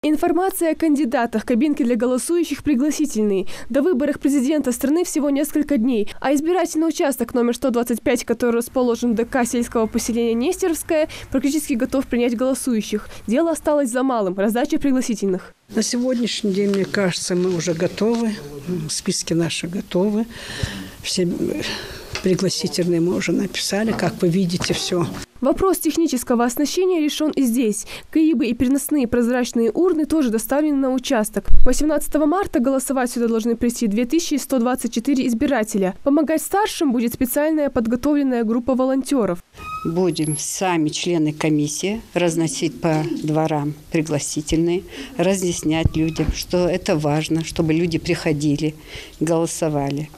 Информация о кандидатах, кабинки для голосующих пригласительные. До выборов президента страны всего несколько дней, а избирательный участок номер 125, который расположен в ДК сельского поселения Нестеровское, практически готов принять голосующих. Дело осталось за малым – раздача пригласительных. На сегодняшний день, мне кажется, мы уже готовы, списки наши готовы, все пригласительные мы уже написали, как вы видите, все. Вопрос технического оснащения решен и здесь. КИИБы и переносные прозрачные урны тоже доставлены на участок. 18 марта голосовать сюда должны прийти 2124 избирателя. Помогать старшим будет специальная подготовленная группа волонтеров. Будем сами, члены комиссии, разносить по дворам пригласительные, разъяснять людям, что это важно, чтобы люди приходили, голосовали.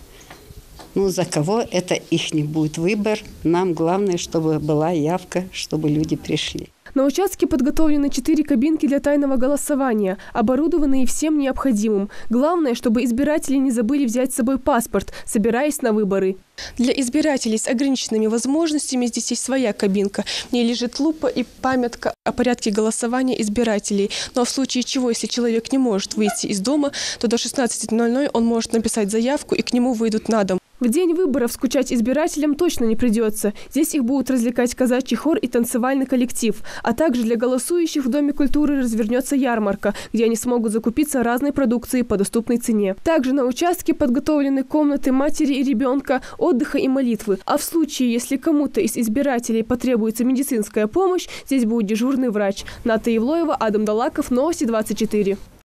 За кого это их не будет выбор. Нам главное, чтобы была явка, чтобы люди пришли. На участке подготовлены 4 кабинки для тайного голосования, оборудованные всем необходимым. Главное, чтобы избиратели не забыли взять с собой паспорт, собираясь на выборы. Для избирателей с ограниченными возможностями здесь есть своя кабинка. В ней лежит лупа и памятка о порядке голосования избирателей. Но в случае чего, если человек не может выйти из дома, то до 16:00 он может написать заявку, и к нему выйдут на дом. В день выборов скучать избирателям точно не придется. Здесь их будут развлекать казачий хор и танцевальный коллектив. А также для голосующих в Доме культуры развернется ярмарка, где они смогут закупиться разной продукцией по доступной цене. Также на участке подготовлены комнаты матери и ребенка, отдыха и молитвы. А в случае, если кому-то из избирателей потребуется медицинская помощь, здесь будет дежурный врач. Ната Евлоева, Адам Далаков, Новости 24.